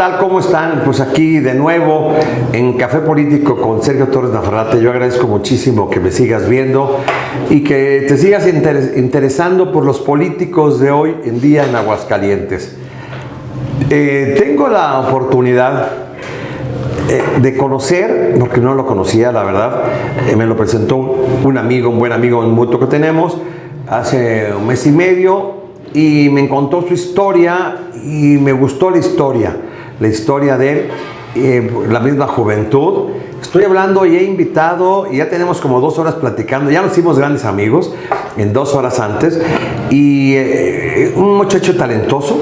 tal? ¿Cómo están? Pues aquí de nuevo en Café Político con Sergio Torres Navarrete. Yo agradezco muchísimo que me sigas viendo y que te sigas interesando por los políticos de hoy en día en Aguascalientes. Tengo la oportunidad de conocer, porque no lo conocía, la verdad, me lo presentó un amigo, un buen amigo, un mutuo que tenemos, hace un mes y medio, y me contó su historia y me gustó la historia de él, la misma juventud. Estoy hablando y he invitado, y ya tenemos como 2 horas platicando, ya nos hicimos grandes amigos en 2 horas antes, y un muchacho talentoso,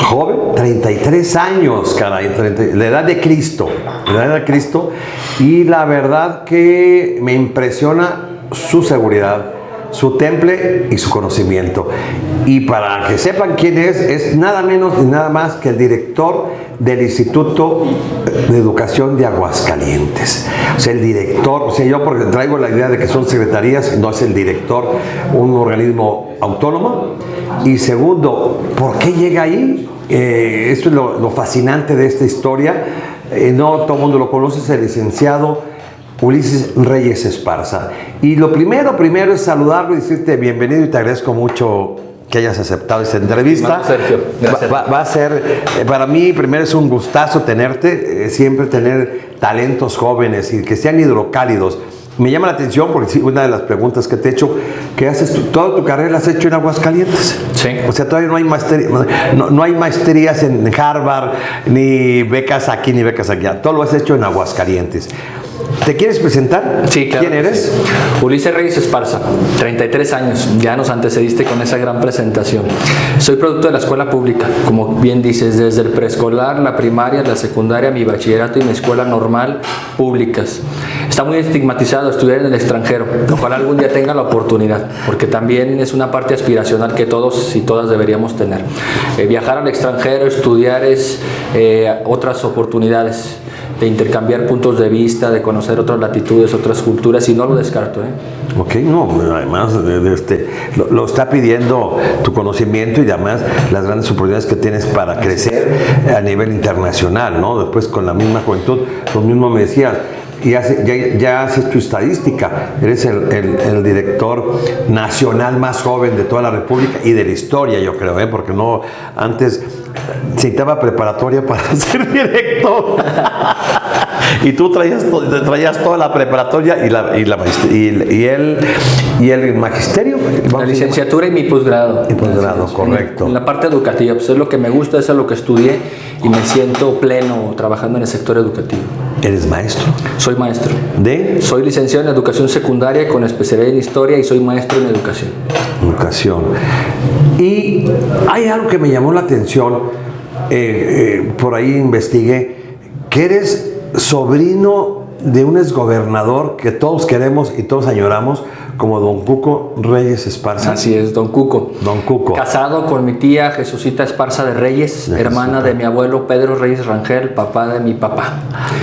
joven, 33 años, caray, la edad de Cristo, y la verdad que me impresiona su seguridad, su temple y su conocimiento. Y para que sepan quién es nada menos y nada más que el director del Instituto de Educación de Aguascalientes. O sea, el director, o sea, yo porque traigo la idea de que son secretarías, no es el director, un organismo autónomo. Y segundo, ¿por qué llega ahí? Esto es lo fascinante de esta historia. No todo el mundo lo conoce, es el licenciado Ulises Reyes Esparza. Y lo primero es saludarlo y decirte bienvenido, y te agradezco mucho que hayas aceptado esta entrevista. Sergio, va a ser, para mí primero es un gustazo tenerte, siempre tener talentos jóvenes y que sean hidrocálidos. Me llama la atención porque una de las preguntas que te he hecho, que haces toda tu carrera la has hecho en Aguascalientes. Sí. O sea, todavía no hay no hay maestrías en Harvard, ni becas aquí, ni becas allá. Todo lo has hecho en Aguascalientes. ¿Te quieres presentar? Sí, claro. ¿Quién eres? Sí. Ulises Reyes Esparza, 33 años. Ya nos antecediste con esa gran presentación. Soy producto de la escuela pública, como bien dices, desde el preescolar, la primaria, la secundaria, mi bachillerato y mi escuela normal públicas. Está muy estigmatizado estudiar en el extranjero. Ojalá algún día tenga la oportunidad, porque también es una parte aspiracional que todos y todas deberíamos tener. Viajar al extranjero, estudiar es otras oportunidades de intercambiar puntos de vista, de conocer otras latitudes, otras culturas, y no lo descarto. Ok, no, además lo está pidiendo tu conocimiento y además las grandes oportunidades que tienes para crecer a nivel internacional, ¿no? Después con la misma juventud, lo mismo me decías, y ya haces tu estadística, eres el director nacional más joven de toda la República y de la historia, yo creo, porque no, antes necesitaba preparatoria para ser director. Y tú traías toda la preparatoria y el magisterio. La licenciatura y mi posgrado. Correcto. En la parte educativa, pues es lo que me gusta, eso es lo que estudié y me siento pleno trabajando en el sector educativo. ¿Eres maestro? Soy maestro. ¿De? Soy licenciado en educación secundaria con especialidad en historia y soy maestro en educación. Y hay algo que me llamó la atención, por ahí investigué, que eres sobrino de un exgobernador que todos queremos y todos añoramos, como don Cuco Reyes Esparza. Así es, don Cuco. Don Cuco. Casado con mi tía Jesucita Esparza de Reyes, hermana de mi abuelo Pedro Reyes Rangel, papá de mi papá.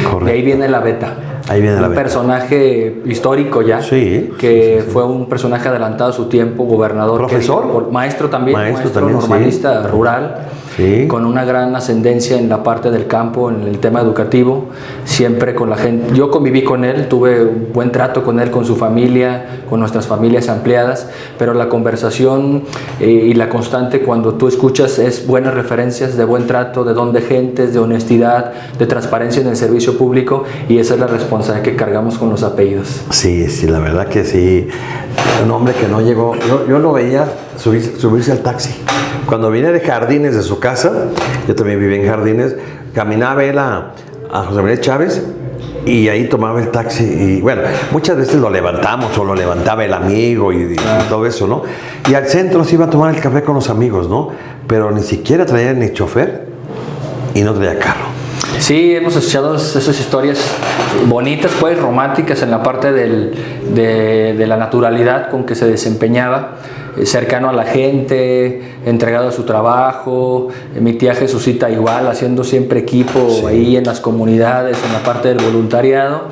Correcto. De ahí viene la Beta. Un personaje histórico ya, sí, que fue un personaje adelantado a su tiempo, gobernador. ¿Profesor? Maestro también, maestro normalista, rural. Sí. Con una gran ascendencia en la parte del campo, en el tema educativo, siempre con la gente. Yo conviví con él, tuve un buen trato con él, con su familia, con nuestras familias ampliadas, pero la conversación y la constante cuando tú escuchas es buenas referencias de buen trato, de don de gentes, de honestidad, de transparencia en el servicio público, y esa es la responsabilidad que cargamos con los apellidos. Sí, la verdad que sí. Un hombre que no llegó, yo lo veía subirse al taxi. Cuando vine de Jardines de su casa, yo también viví en Jardines, caminaba él a José María Chávez y ahí tomaba el taxi. Y bueno, muchas veces lo levantamos o lo levantaba el amigo y todo eso, ¿no? Y al centro se iba a tomar el café con los amigos, ¿no? Pero ni siquiera traía ni chofer y no traía carro. Sí, hemos escuchado esas historias bonitas, pues románticas en la parte de la naturalidad con que se desempeñaba, cercano a la gente, entregado a su trabajo. Mi tía Jesucita igual, haciendo siempre equipo ahí en las comunidades, en la parte del voluntariado.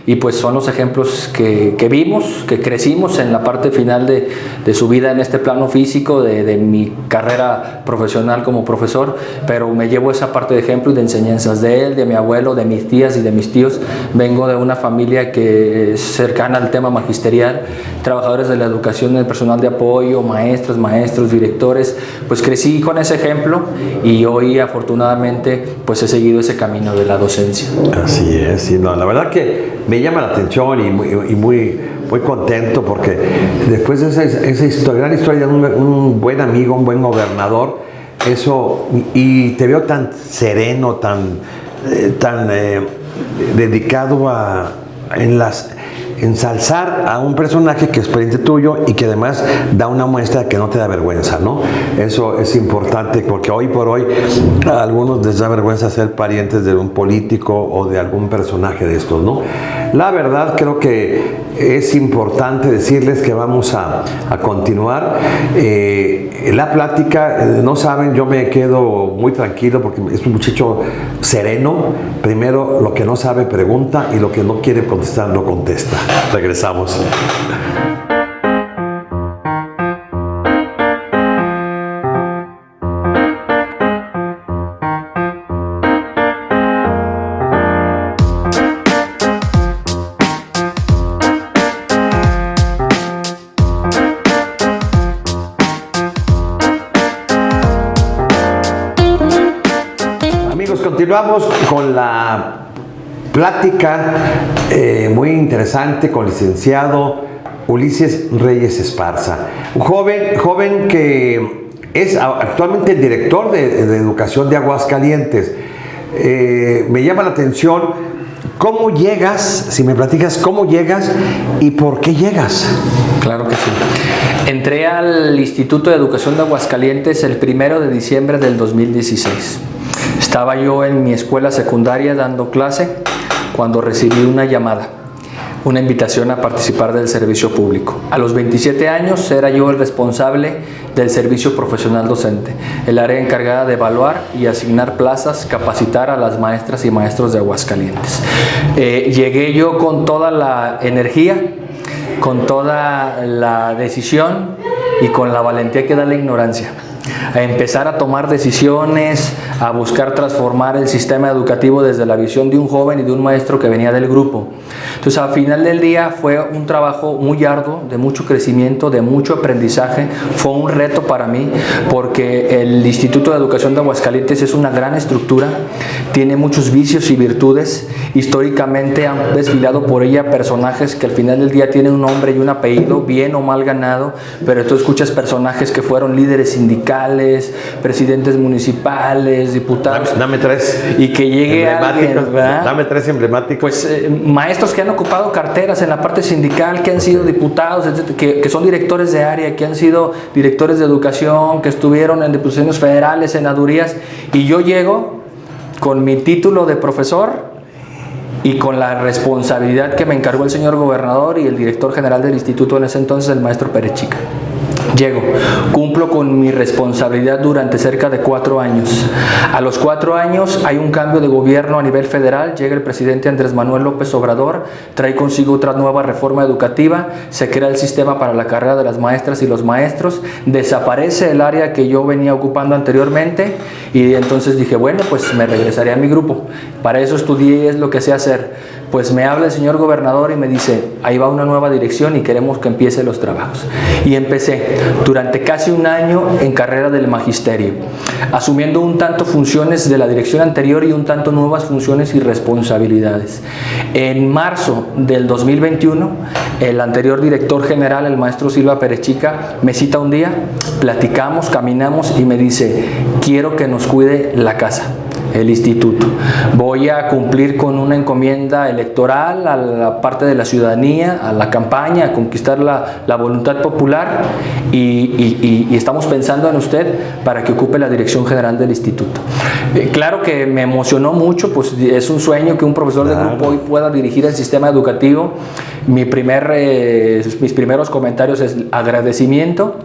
y pues son los ejemplos que vimos, que crecimos en la parte final de su vida en este plano físico, de mi carrera profesional como profesor, pero me llevo esa parte de ejemplo y de enseñanzas de él, de mi abuelo, de mis tías y de mis tíos. Vengo de una familia que es cercana al tema magisterial, trabajadores de la educación, el personal de apoyo, maestros, directores, pues crecí con ese ejemplo y hoy afortunadamente pues he seguido ese camino de la docencia. Así es, sí, no, la verdad que me llama la atención y muy contento porque después de esa historia, gran historia de un buen amigo, un buen gobernador, eso, y te veo tan sereno, tan dedicado a ensalzar a un personaje que es pariente tuyo y que además da una muestra de que no te da vergüenza, ¿no? Eso es importante porque hoy por hoy a algunos les da vergüenza ser parientes de un político o de algún personaje de estos, ¿no? La verdad creo que es importante decirles que vamos a continuar la plática. No saben, yo me quedo muy tranquilo porque es un muchacho sereno. Primero, lo que no sabe pregunta y lo que no quiere contestar no contesta. Regresamos. Continuamos con la plática muy interesante con el licenciado Ulises Reyes Esparza, un joven que es actualmente el director de educación de Aguascalientes. Me llama la atención cómo llegas, si me platicas cómo llegas y por qué llegas. Claro que sí. Entré al Instituto de Educación de Aguascalientes el 1 de diciembre del 2016. Estaba yo en mi escuela secundaria dando clase cuando recibí una llamada, una invitación a participar del servicio público. A los 27 años era yo el responsable del servicio profesional docente, el área encargada de evaluar y asignar plazas, capacitar a las maestras y maestros de Aguascalientes. Llegué yo con toda la energía, con toda la decisión y con la valentía que da la ignorancia, a empezar a tomar decisiones, a buscar transformar el sistema educativo desde la visión de un joven y de un maestro que venía del grupo. Entonces, al final del día fue un trabajo muy arduo, de mucho crecimiento, de mucho aprendizaje. Fue un reto para mí porque el Instituto de Educación de Aguascalientes es una gran estructura, tiene muchos vicios y virtudes. Históricamente han desfilado por ella personajes que al final del día tienen un nombre y un apellido, bien o mal ganado, pero tú escuchas personajes que fueron líderes sindicales, presidentes municipales, diputados. Dame tres. Y que llegue alguien, ¿verdad? Dame tres emblemáticos. Pues maestros que han ocupado carteras en la parte sindical, que han sido diputados, que son directores de área, que han sido directores de educación, que estuvieron en diputaciones federales, senadurías, y yo llego con mi título de profesor y con la responsabilidad que me encargó el señor gobernador y el director general del instituto en ese entonces, el maestro Perechica. Llego, cumplo con mi responsabilidad durante cerca de 4 años. A los 4 años hay un cambio de gobierno a nivel federal, llega el presidente Andrés Manuel López Obrador, trae consigo otra nueva reforma educativa, se crea el sistema para la carrera de las maestras y los maestros, desaparece el área que yo venía ocupando anteriormente y entonces dije, bueno, pues me regresaré a mi grupo. Para eso estudié, es lo que sé hacer. Pues me habla el señor gobernador y me dice, ahí va una nueva dirección y queremos que empiece los trabajos. Y empecé durante casi un año en carrera del magisterio, asumiendo un tanto funciones de la dirección anterior y un tanto nuevas funciones y responsabilidades. En marzo del 2021, el anterior director general, el maestro Silva Perechica, me cita un día, platicamos, caminamos y me dice, quiero que nos cuide la casa, el instituto. Voy a cumplir con una encomienda electoral a la parte de la ciudadanía, a la campaña, a conquistar la voluntad popular y estamos pensando en usted para que ocupe la dirección general del instituto. Claro que me emocionó mucho, pues es un sueño que un profesor de grupo hoy pueda dirigir el sistema educativo. Mis primeros comentarios es agradecimiento.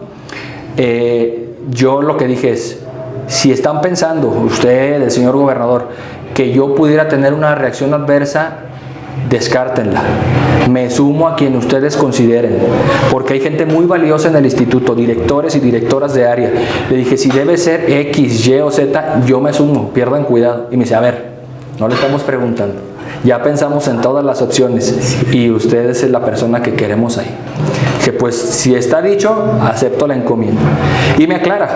Yo lo que dije es, si están pensando, usted, el señor gobernador, que yo pudiera tener una reacción adversa, descártenla. Me sumo a quien ustedes consideren, porque hay gente muy valiosa en el instituto, directores y directoras de área. Le dije, si debe ser X, Y o Z, yo me sumo, pierdan cuidado. Y me dice, a ver, no le estamos preguntando, ya pensamos en todas las opciones y usted es la persona que queremos ahí. Que pues si está dicho, acepto la encomienda. Y me aclara,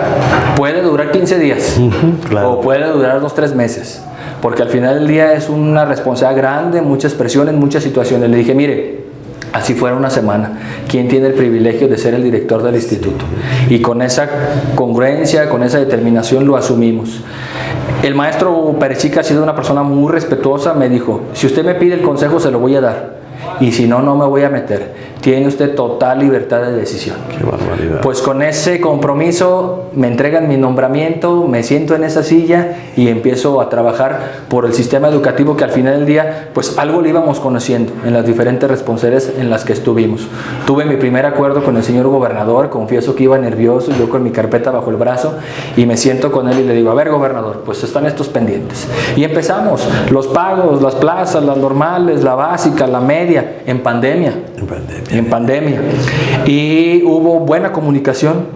puede durar 15 días claro. o puede durar 2-3 meses, porque al final del día es una responsabilidad grande, muchas presiones, muchas situaciones. Le dije, mire, así fuera una semana, ¿quién tiene el privilegio de ser el director del instituto? Y con esa congruencia, con esa determinación lo asumimos. El maestro Perechica ha sido una persona muy respetuosa, me dijo, si usted me pide el consejo se lo voy a dar, y si no, no me voy a meter. Tiene usted total libertad de decisión. Qué barbaridad. Pues con ese compromiso me entregan mi nombramiento, me siento en esa silla y empiezo a trabajar por el sistema educativo, que al final del día pues algo lo íbamos conociendo en las diferentes responsabilidades en las que estuvimos. Tuve mi primer acuerdo con el señor gobernador, confieso que iba nervioso, yo con mi carpeta bajo el brazo, y me siento con él y le digo, a ver, gobernador, pues están estos pendientes. Y empezamos, los pagos, las plazas, las normales, la básica, la media, en pandemia. En pandemia. Y hubo buena comunicación.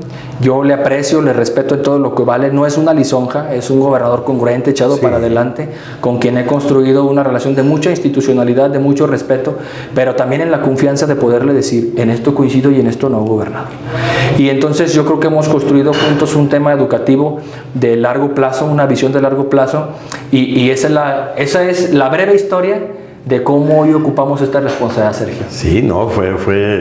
Yo le aprecio, le respeto en todo lo que vale. No es una lisonja, es un gobernador congruente, echado para adelante, con quien he construido una relación de mucha institucionalidad, de mucho respeto, pero también en la confianza de poderle decir, en esto coincido y en esto no, gobernador. Y entonces yo creo que hemos construido juntos un tema educativo de largo plazo, una visión de largo plazo, y esa es la breve historia de cómo hoy ocupamos esta responsabilidad, Sergio. Sí, no, fue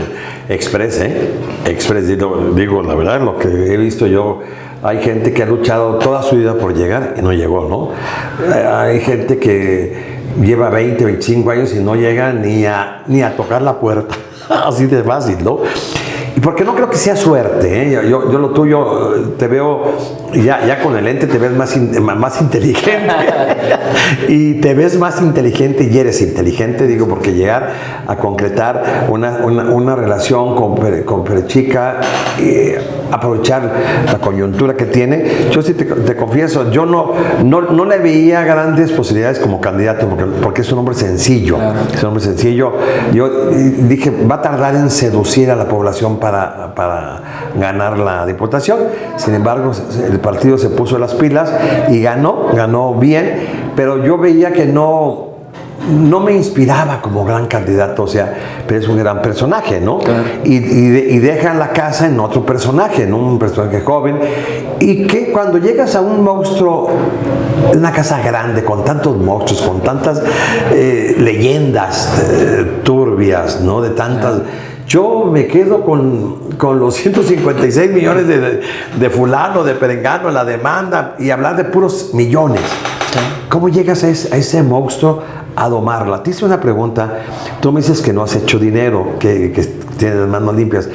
express, ¿eh? Express, digo, la verdad, lo que he visto yo, hay gente que ha luchado toda su vida por llegar y no llegó, ¿no? Hay gente que lleva 20, 25 años y no llega ni a tocar la puerta, así de fácil, ¿no? Y porque no creo que sea suerte, ¿eh? Yo lo tuyo, te veo, ya con el lente te ves más inteligente. Y te ves más inteligente y eres inteligente, digo, porque llegar a concretar una relación con Perechica, aprovechar la coyuntura que tiene. Yo sí te confieso, yo no le veía grandes posibilidades como candidato, porque es un hombre sencillo. Claro. Es un hombre sencillo. Yo dije, va a tardar en seducir a la población para ganar la diputación. Sin embargo, el partido se puso las pilas y ganó bien, pero yo veía que no me inspiraba como gran candidato, o sea, pero es un gran personaje, ¿no? Claro. Y dejan la casa en otro personaje, ¿no? Un personaje joven, y que cuando llegas a un monstruo, una casa grande, con tantos monstruos, con tantas leyendas turbias, ¿no? De tantas... Yo me quedo con los 156 millones de fulano, de perengano, la demanda, y hablar de puros millones. ¿Cómo llegas a ese monstruo a domarla? Te hice una pregunta, tú me dices que no has hecho dinero, que tienes las manos limpias,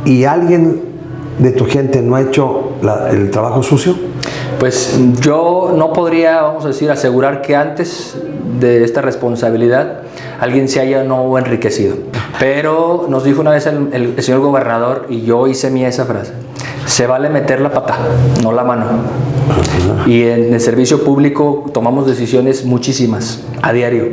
¿y alguien de tu gente no ha hecho el trabajo sucio? Pues yo no podría, vamos a decir, asegurar que antes de esta responsabilidad alguien se haya no enriquecido. Pero nos dijo una vez el señor gobernador, y yo hice mía esa frase: se vale meter la pata, no la mano. Y en el servicio público tomamos decisiones muchísimas a diario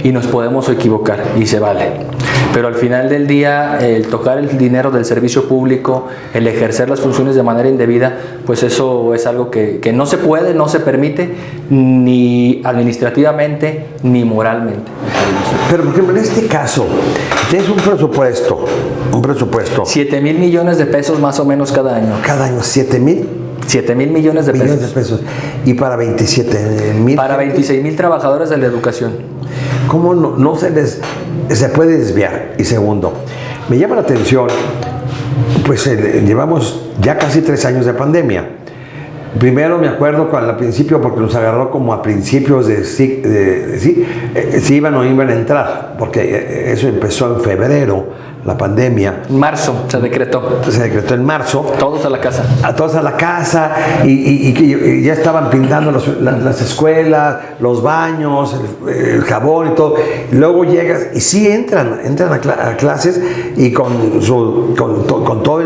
y nos podemos equivocar y se vale. Pero al final del día, el tocar el dinero del servicio público, el ejercer las funciones de manera indebida, pues eso es algo que no se puede, no se permite, ni administrativamente, ni moralmente. Pero por ejemplo, en este caso, tienes un presupuesto. 7,000 millones de pesos más o menos cada año. Cada año, 7,000. 7,000 millones de pesos. Y para 27,000. Para 26,000 trabajadores de la educación. ¿Cómo no se puede desviar? Y segundo, me llama la atención, pues llevamos ya casi 3 años de pandemia. Primero me acuerdo al principio, porque nos agarró como a principios si iban o iban a entrar, porque eso empezó en febrero, la pandemia. En marzo se decretó. Se decretó en marzo. Todos a la casa. Todos a la casa, y ya estaban pintando las escuelas, los baños, el jabón y todo. Y luego llegas y sí entran a clases, y con todo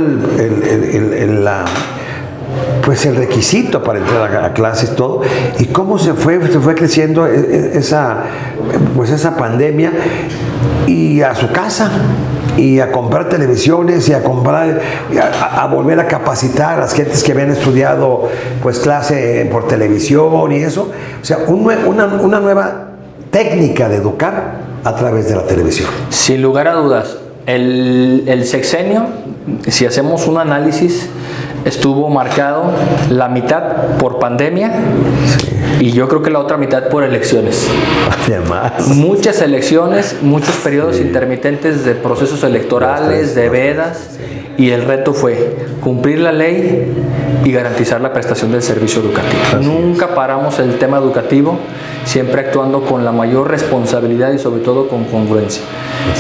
pues el requisito para entrar a clases, todo, y cómo se fue creciendo esa pandemia, y a su casa, y a comprar televisiones, y a volver a capacitar a las gentes que habían estudiado pues clase por televisión y eso. O sea, una nueva técnica de educar a través de la televisión. Sin lugar a dudas, el sexenio, si hacemos un análisis, estuvo marcado la mitad por pandemia, y yo creo que la otra mitad por elecciones. Además, muchas elecciones, muchos periodos intermitentes de procesos electorales, de vedas, y el reto fue cumplir la ley y garantizar la prestación del servicio educativo. Nunca paramos el tema educativo, siempre actuando con la mayor responsabilidad y sobre todo con congruencia.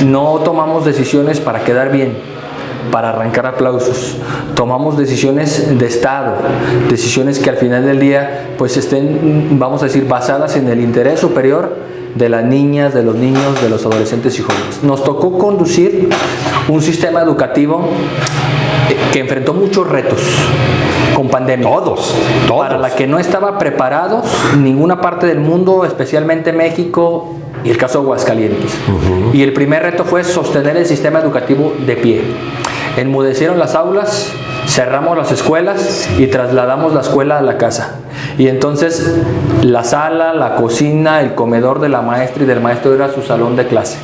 No tomamos decisiones para quedar bien, para arrancar aplausos. Tomamos decisiones de Estado, decisiones que al final del día pues estén, vamos a decir, basadas en el interés superior de las niñas, de los niños, de los adolescentes y jóvenes. Nos tocó conducir un sistema educativo que enfrentó muchos retos con pandemia. Todos. Para la que no estaba preparados ninguna parte del mundo, especialmente México y el caso de Aguascalientes. Y el primer reto fue sostener el sistema educativo de pie. Enmudecieron las aulas, cerramos las escuelas y trasladamos la escuela a la casa. Y entonces la sala, la cocina, el comedor de la maestra y del maestro era su salón de clase.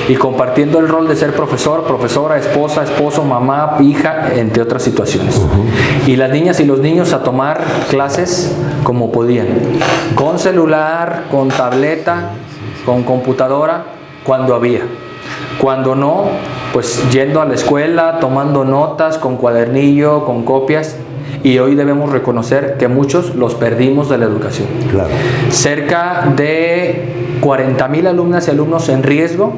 Y compartiendo el rol de ser profesor, profesora, esposa, esposo, mamá, hija, entre otras situaciones. Y las niñas y los niños a tomar clases como podían, con celular, con tableta, con computadora, cuando había. Cuando no, pues yendo a la escuela, tomando notas, con cuadernillo, con copias. Y hoy debemos reconocer que muchos los perdimos de la educación. Claro. Cerca de 40,000 alumnas y alumnos en riesgo,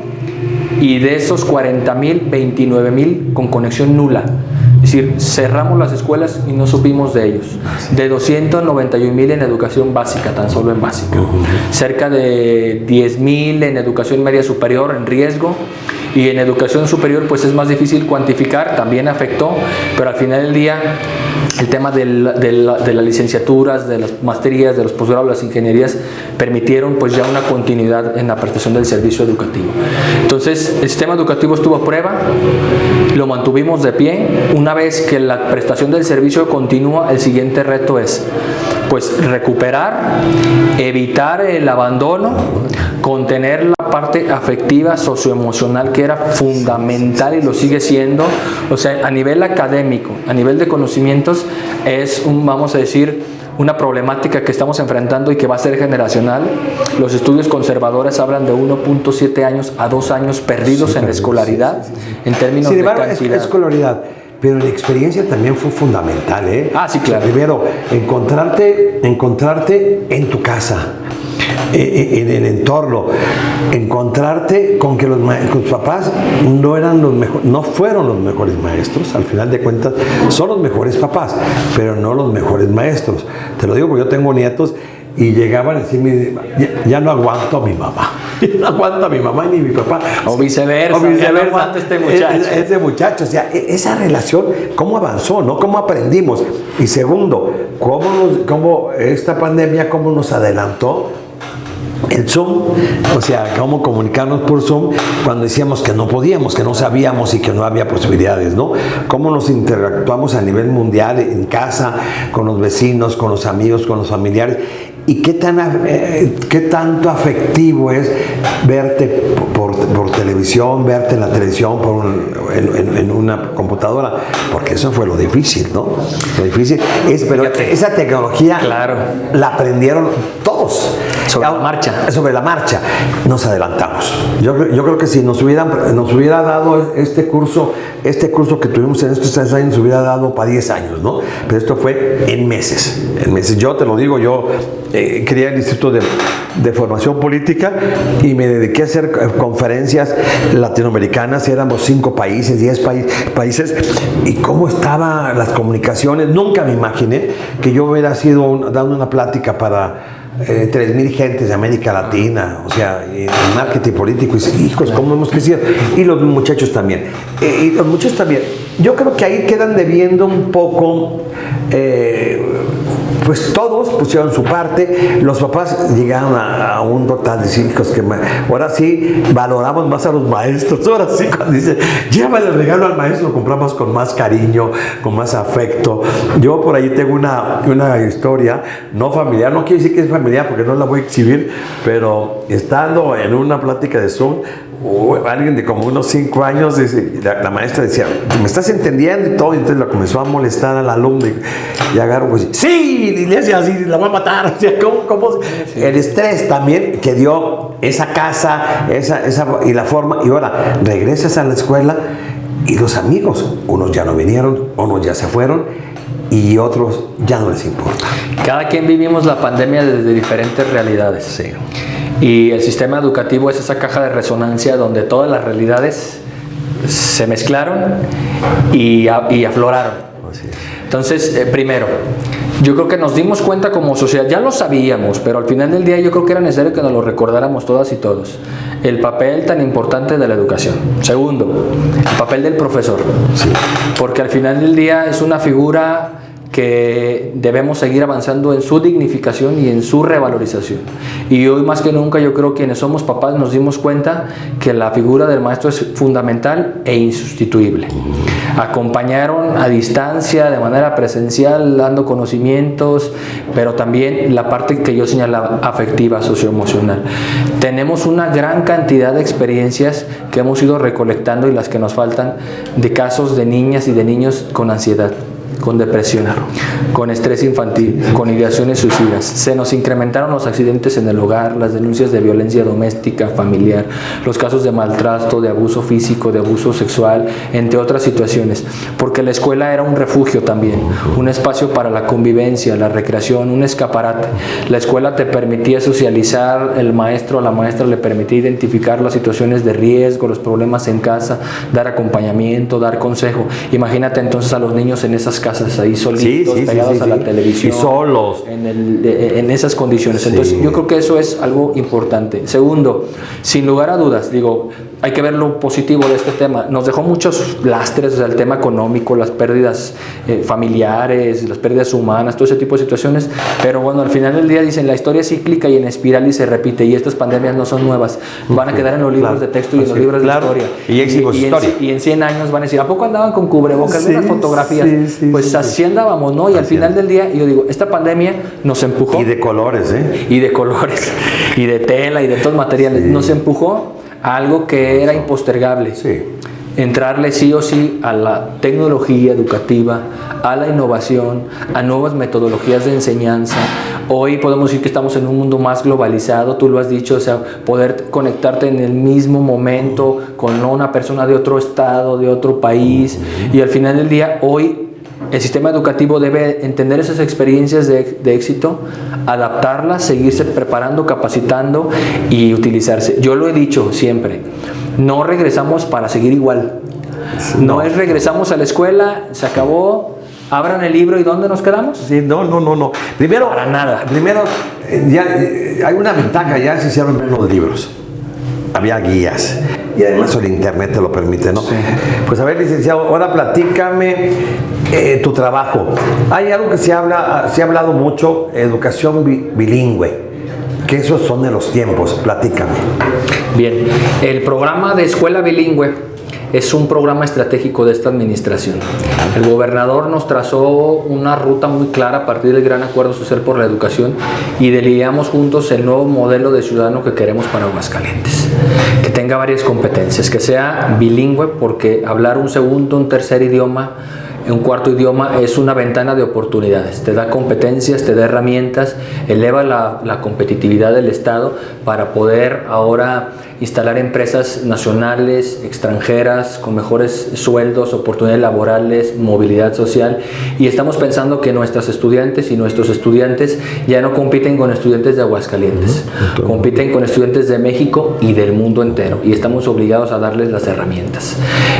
y de esos 40,000, 29,000 con conexión nula. Es decir, cerramos las escuelas y no supimos de ellos. De 291,000 en educación básica, tan solo en básica. Cerca de 10,000 en educación media superior en riesgo. Y en educación superior pues es más difícil cuantificar, también afectó, pero al final del día el tema de las licenciaturas, de las maestrías, de los posgrados, las ingenierías permitieron pues ya una continuidad en la prestación del servicio educativo. Entonces el sistema educativo estuvo a prueba, lo mantuvimos de pie. Una vez que la prestación del servicio continúa, el siguiente reto es pues recuperar, evitar el abandono, contener la parte afectiva, socioemocional, que era fundamental y lo sigue siendo. O sea, a nivel académico, a nivel de conocimientos, es vamos a decir, una problemática que estamos enfrentando y que va a ser generacional. Los estudios conservadores hablan de 1.7 años a 2 años perdidos en la escolaridad, en términos de cantidad. Escolaridad. Pero la experiencia también fue fundamental, ¿eh? Sí, claro. Primero, encontrarte en tu casa, en el entorno, encontrarte con que tus papás no fueron los mejores maestros. Al final de cuentas, son los mejores papás, pero no los mejores maestros. Te lo digo porque yo tengo nietos y llegaban a decirme, ya no aguanto a mi mamá. No aguanto a mi mamá ni a mi papá. O viceversa. Ya no aguanto a este muchacho. Ese muchacho. O sea, esa relación, ¿cómo avanzó? ¿No? ¿Cómo aprendimos? Y segundo, ¿cómo esta pandemia, cómo nos adelantó el Zoom? O sea, cómo comunicarnos por Zoom cuando decíamos que no podíamos, que no sabíamos y que no había posibilidades, ¿no? Cómo nos interactuamos a nivel mundial, en casa, con los vecinos, con los amigos, con los familiares. ¿Y qué tanto afectivo es verte por televisión, verte en la televisión, en una computadora? Porque eso fue lo difícil, ¿no? Lo difícil es, pero esa tecnología, claro, la aprendieron todos. Sobre la marcha. Sobre la marcha. Nos adelantamos. Yo creo que si nos hubiera dado este curso que tuvimos en estos 3 años, nos hubiera dado para 10 años, ¿no? Pero esto fue en meses. Yo te lo digo, yo creé el Instituto de Formación Política y me dediqué a hacer conferencias latinoamericanas. Éramos 5 países, 10 países. Y cómo estaban las comunicaciones. Nunca me imaginé que yo hubiera sido dando una plática para 3,000 gentes de América Latina, o sea, en marketing político, y hijos, ¿cómo hemos crecido? Y los muchachos también. Yo creo que ahí quedan debiendo un poco, pues todos pusieron su parte, los papás llegaron a un total de hijos que ahora sí valoramos más a los maestros, ahora sí cuando dice, llévale el regalo al maestro, lo compramos con más cariño, con más afecto. Yo por ahí tengo una historia, no familiar, no quiero decir que es familiar porque no la voy a exhibir, pero estando en una plática de Zoom, alguien de como unos 5 años, la maestra decía, ¿me estás entendiendo? Y todo, y entonces la comenzó a molestar al alumno y agarró, pues, sí, y le decía así, la voy a matar, o sea, ¿cómo? Sí. El estrés también que dio esa casa, y la forma, y ahora regresas a la escuela y los amigos, unos ya no vinieron, unos ya se fueron, y otros ya no les importa. Cada quien vivimos la pandemia desde diferentes realidades. Sí. Y el sistema educativo es esa caja de resonancia donde todas las realidades se mezclaron y afloraron. Así es. Entonces, primero, yo creo que nos dimos cuenta como sociedad, ya lo sabíamos, pero al final del día yo creo que era necesario que nos lo recordáramos todas y todos. El papel tan importante de la educación. Segundo, el papel del profesor. Sí. Porque al final del día es una figura que debemos seguir avanzando en su dignificación y en su revalorización. Y hoy más que nunca yo creo que quienes somos papás nos dimos cuenta que la figura del maestro es fundamental e insustituible. Acompañaron a distancia, de manera presencial, dando conocimientos, pero también la parte que yo señalaba, afectiva, socioemocional. Tenemos una gran cantidad de experiencias que hemos ido recolectando y las que nos faltan de casos de niñas y de niños con ansiedad, con depresión, con estrés infantil, con ideaciones suicidas. Se nos incrementaron los accidentes en el hogar, las denuncias de violencia doméstica, familiar, los casos de maltrato, de abuso físico, de abuso sexual, entre otras situaciones, porque la escuela era un refugio también, un espacio para la convivencia, la recreación, un escaparate. La escuela te permitía socializar, el maestro o la maestra le permitía identificar las situaciones de riesgo, los problemas en casa, dar acompañamiento, dar consejo. Imagínate entonces a los niños en esas casas ahí solitos, pegados a la televisión, y solos en esas condiciones. Entonces yo creo que eso es algo importante. Segundo, sin lugar a dudas, digo, hay que ver lo positivo de este tema. Nos dejó muchos lastres, o sea, el tema económico, las pérdidas familiares, las pérdidas humanas, todo ese tipo de situaciones, pero bueno, al final del día dicen, la historia es cíclica y en espiral y se repite, y estas pandemias no son nuevas, van a quedar en los libros de texto y en los libros de historia. Y en 100 años van a decir, ¿a poco andaban con cubrebocas? Unas fotografías. Pues así andábamos, ¿no? Y al final del día, yo digo, esta pandemia nos empujó. Y de colores, ¿eh? Y de colores, y de tela, y de todos materiales. Nos empujó a algo que era impostergable. Sí. Entrarle sí o sí a la tecnología educativa, a la innovación, a nuevas metodologías de enseñanza. Hoy podemos decir que estamos en un mundo más globalizado, tú lo has dicho, o sea, poder conectarte en el mismo momento con una persona de otro estado, de otro país, y al final del día, hoy el sistema educativo debe entender esas experiencias de éxito, adaptarlas, seguirse preparando, capacitando y utilizarse. Yo lo he dicho siempre, no regresamos para seguir igual. No es regresamos a la escuela, se acabó, abran el libro y ¿dónde nos quedamos? Sí, no. Primero, para nada. Primero, ya hay una ventaja, ya se hicieron menos libros. Había guías. Y además el internet te lo permite, ¿no? Sí. Pues a ver, licenciado, ahora platícame tu trabajo. Hay algo que se ha hablado mucho, educación bilingüe, que esos son de los tiempos. Platícame. Bien, el programa de escuela bilingüe es un programa estratégico de esta administración. El gobernador nos trazó una ruta muy clara a partir del Gran Acuerdo Social por la Educación y delineamos juntos el nuevo modelo de ciudadano que queremos para Aguascalientes. Que tenga varias competencias, que sea bilingüe, porque hablar un segundo, un tercer idioma, un cuarto idioma es una ventana de oportunidades, te da competencias, te da herramientas, eleva la competitividad del Estado para poder ahora instalar empresas nacionales, extranjeras, con mejores sueldos, oportunidades laborales, movilidad social, y estamos pensando que nuestras estudiantes y nuestros estudiantes ya no compiten con estudiantes de Aguascalientes, compiten con estudiantes de México y del mundo entero, y estamos obligados a darles las herramientas.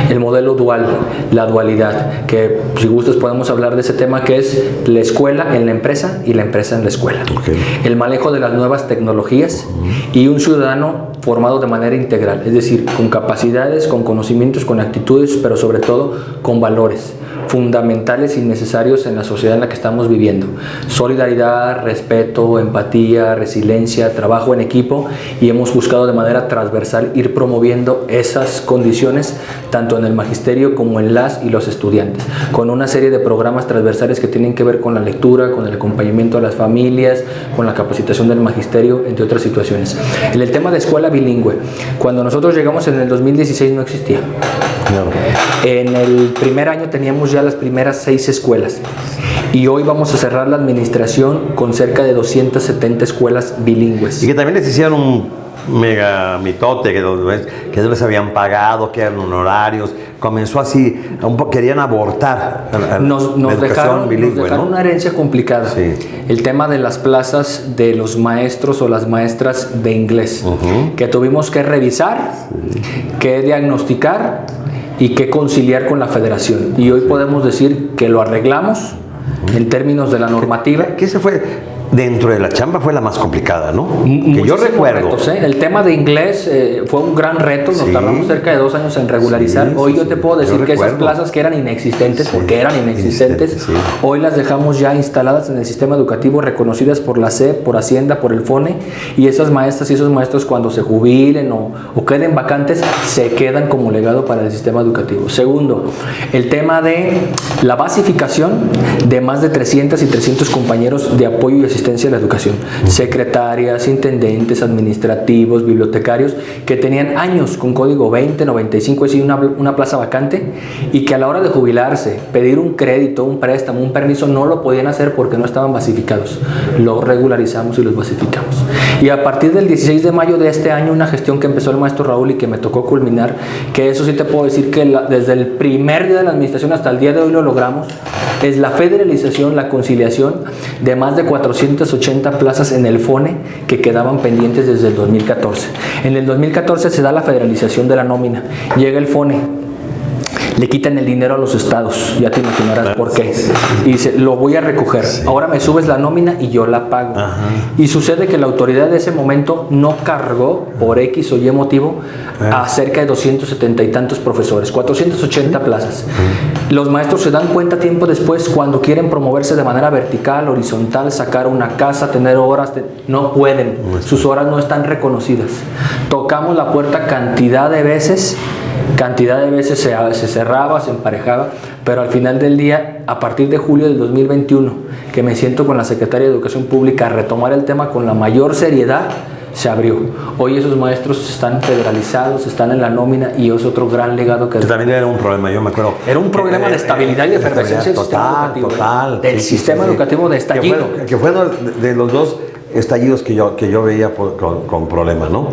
El modelo dual, la dualidad, que que si gustas podemos hablar de ese tema, que es la escuela en la empresa y la empresa en la escuela. El manejo de las nuevas tecnologías y un ciudadano formado de manera integral, es decir, con capacidades, con conocimientos, con actitudes, pero sobre todo con valores fundamentales y necesarios en la sociedad en la que estamos viviendo: solidaridad, respeto, empatía, resiliencia, trabajo en equipo, y hemos buscado de manera transversal ir promoviendo esas condiciones tanto en el magisterio como en las y los estudiantes, con una serie de programas transversales que tienen que ver con la lectura, con el acompañamiento a las familias, con la capacitación del magisterio, entre otras situaciones. En el tema de escuela bilingüe, cuando nosotros llegamos en el 2016 no existía. En el primer año teníamos ya las primeras 6 escuelas y hoy vamos a cerrar la administración con cerca de 270 escuelas bilingües. Y que también les hicieron un mega mitote, que no les habían pagado, que eran honorarios. Comenzó así, querían abortar nos dejaron ¿no? Una herencia complicada. Sí. El tema de las plazas de los maestros o las maestras de inglés, que tuvimos que revisar, que diagnosticar y que conciliar con la federación. Y hoy podemos decir que lo arreglamos en términos de la normativa. Que se fue dentro de la chamba, fue la más complicada, ¿no? Que yo recuerdo. Retos, ¿eh? El tema de inglés fue un gran reto, nos tardamos cerca de 2 años en regularizar. Hoy yo te puedo decir que esas plazas que eran inexistentes, porque eran inexistentes, hoy las dejamos ya instaladas en el sistema educativo, reconocidas por la SEP, por Hacienda, por el FONE, y esas maestras y esos maestros, cuando se jubilen o queden vacantes, se quedan como legado para el sistema educativo. Segundo, el tema de la basificación de más de 300 y 300 compañeros de apoyo y asistencia a la educación, secretarias, intendentes, administrativos, bibliotecarios, que tenían años con código 2095, es decir, una plaza vacante, y que a la hora de jubilarse, pedir un crédito, un préstamo, un permiso, no lo podían hacer porque no estaban basificados. Lo regularizamos y los basificamos. Y a partir del 16 de mayo de este año, una gestión que empezó el maestro Raúl y que me tocó culminar, que eso sí te puedo decir que desde el primer día de la administración hasta el día de hoy lo logramos, es la federalización, la conciliación de más de 480 plazas en el FONE que quedaban pendientes desde el 2014. En el 2014 se da la federalización de la nómina. Llega el FONE, le quitan el dinero a los estados, ya te imaginarás por qué. Y dice, lo voy a recoger, ahora me subes la nómina y yo la pago. Y sucede que la autoridad de ese momento no cargó, por X o Y motivo, a cerca de 270 y tantos profesores, 480 plazas. Los maestros se dan cuenta tiempo después, cuando quieren promoverse de manera vertical, horizontal, sacar una casa, tener horas, no pueden, sus horas no están reconocidas. Tocamos la puerta cantidad de veces se cerraba, se emparejaba, pero al final del día, a partir de julio del 2021, que me siento con la Secretaría de Educación Pública a retomar el tema con la mayor seriedad, se abrió. Hoy esos maestros están federalizados, están en la nómina, y es otro gran legado que también era un problema, yo me acuerdo. Era un problema de estabilidad y de efervescencia del sistema educativo. Total. Del sistema educativo de estallido. Que fue de los dos estallidos que yo veía con problemas, ¿no?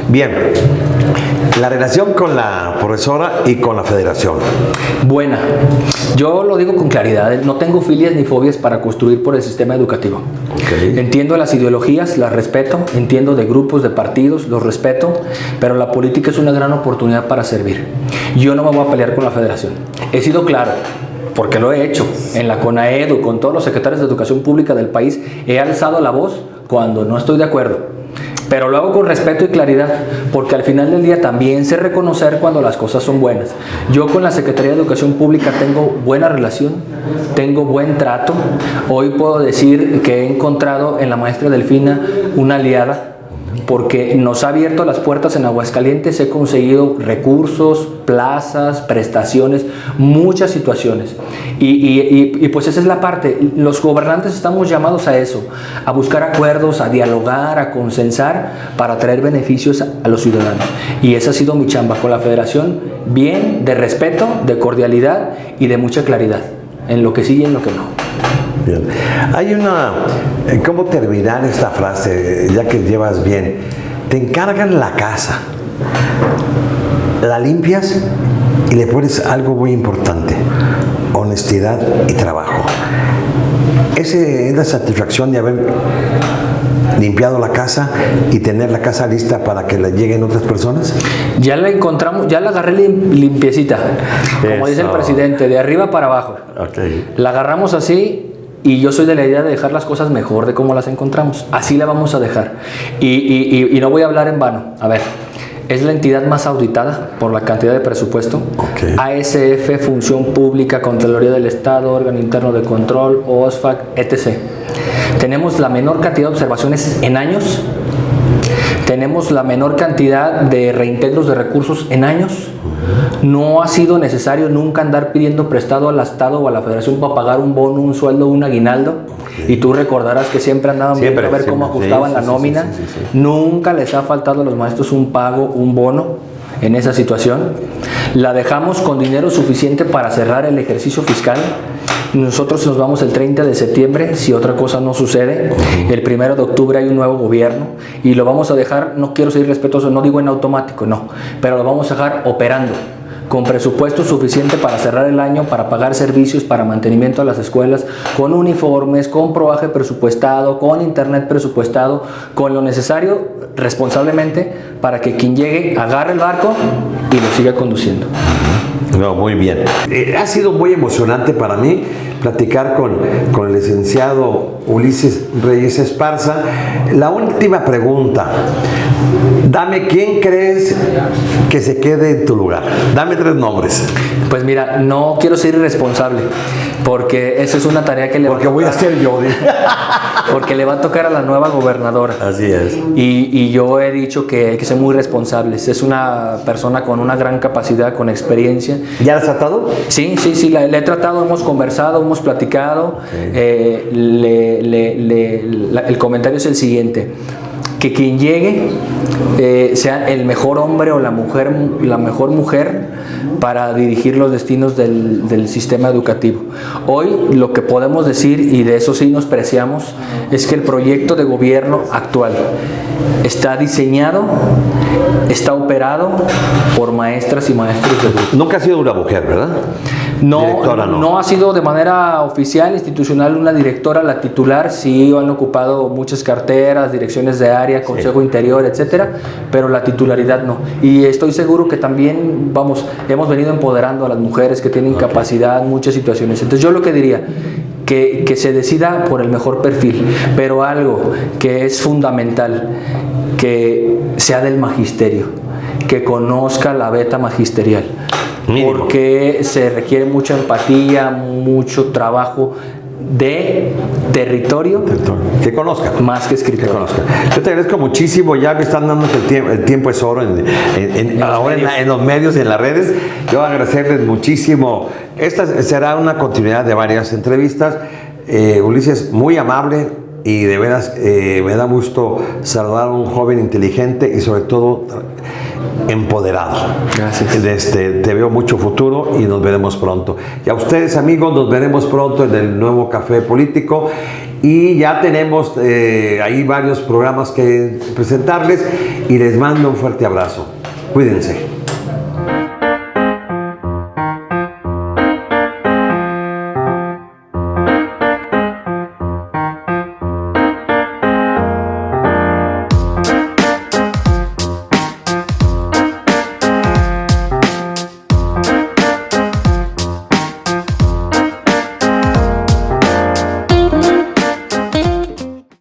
Bien, la relación con la profesora y con la federación. Buena. Yo lo digo con claridad, no tengo filias ni fobias para construir por el sistema educativo. Entiendo las ideologías, las respeto, entiendo de grupos, de partidos, los respeto, pero la política es una gran oportunidad para servir. Yo no me voy a pelear con la federación. He sido claro, porque lo he hecho en la CONAEDU, con todos los secretarios de Educación Pública del país, he alzado la voz cuando no estoy de acuerdo. Pero lo hago con respeto y claridad, porque al final del día también sé reconocer cuando las cosas son buenas. Yo con la Secretaría de Educación Pública tengo buena relación, tengo buen trato. Hoy puedo decir que he encontrado en la maestra Delfina una aliada, porque nos ha abierto las puertas en Aguascalientes. He conseguido recursos, plazas, prestaciones, muchas situaciones, y pues esa es la parte. Los gobernantes estamos llamados a eso, a buscar acuerdos, a dialogar, a consensar para traer beneficios a los ciudadanos, y esa ha sido mi chamba con la federación, bien, de respeto, de cordialidad y de mucha claridad en lo que sí y en lo que no. Bien. Hay ¿cómo terminar esta frase? Ya que llevas bien, te encargan la casa, la limpias y le pones algo muy importante: honestidad y trabajo. Esa es la satisfacción de haber limpiado la casa y tener la casa lista para que le lleguen otras personas? Ya la encontramos, ya la agarré limpiecita, como dice el presidente, de arriba para abajo. Okay. La agarramos así. Y yo soy de la idea de dejar las cosas mejor de cómo las encontramos. Así la vamos a dejar. Y no voy a hablar en vano. A ver, es la entidad más auditada por la cantidad de presupuesto. Okay. ASF, Función Pública, Contraloría del Estado, Órgano Interno de Control, OSFAC, etc. Tenemos la menor cantidad de observaciones en años. Tenemos la menor cantidad de reintegros de recursos en años. No ha sido necesario nunca andar pidiendo prestado al Estado o a la Federación para pagar un bono, un sueldo, un aguinaldo. Y tú recordarás que siempre andaban viendo a ver cómo ajustaban la nómina. Nunca les ha faltado a los maestros un pago, un bono en esa situación. La dejamos con dinero suficiente para cerrar el ejercicio fiscal. Nosotros nos vamos el 30 de septiembre, si otra cosa no sucede. El 1 de octubre hay un nuevo gobierno y lo vamos a dejar, no quiero ser irrespetuoso, no digo en automático, no, pero lo vamos a dejar operando con presupuesto suficiente para cerrar el año, para pagar servicios, para mantenimiento a las escuelas, con uniformes, con probaje presupuestado, con internet presupuestado, con lo necesario responsablemente para que quien llegue agarre el barco y lo siga conduciendo. No, muy bien. Ha sido muy emocionante para mí platicar con el licenciado Ulises Reyes Esparza. La última pregunta. Dame, ¿quién crees que se quede en tu lugar? Dame 3 nombres. Pues mira, no quiero ser irresponsable, porque esa es una tarea que le va a tocar. Voy a ser yo. Porque le va a tocar a la nueva gobernadora. Así es. Y yo he dicho que hay que ser muy responsables. Es una persona con una gran capacidad, con experiencia. ¿Ya la has tratado? Sí, la he tratado, hemos conversado, hemos platicado. Okay. El comentario es el siguiente: que quien llegue sea el mejor hombre o la mejor mujer para dirigir los destinos del sistema educativo. Hoy lo que podemos decir, y de eso sí nos preciamos, es que el proyecto de gobierno actual está diseñado, está operado por maestras y maestros de grupo. Nunca ha sido una mujer, ¿verdad? No ha sido de manera oficial, institucional, una directora. La titular sí han ocupado muchas carteras, direcciones de área, Consejo Interior, etcétera, pero la titularidad no. Y estoy seguro que también, hemos venido empoderando a las mujeres que tienen capacidad en muchas situaciones. Entonces yo lo que diría, que se decida por el mejor perfil, pero algo que es fundamental, que sea del magisterio, que conozca la beta magisterial. Mínimo. Porque se requiere mucha empatía, mucho trabajo de territorio. Que conozca. Más que escritorio. Que conozca. Yo te agradezco muchísimo, ya me están dando el tiempo es oro en los medios y en las redes. Yo agradecerles muchísimo. Esta será una continuidad de varias entrevistas. Ulises, muy amable y de veras me da gusto saludar a un joven inteligente y sobre todo empoderado. Gracias. Te veo mucho futuro y nos veremos pronto. Y a ustedes, amigos, nos veremos pronto en el nuevo Café Político. Y ya tenemos ahí varios programas que presentarles y les mando un fuerte abrazo. Cuídense.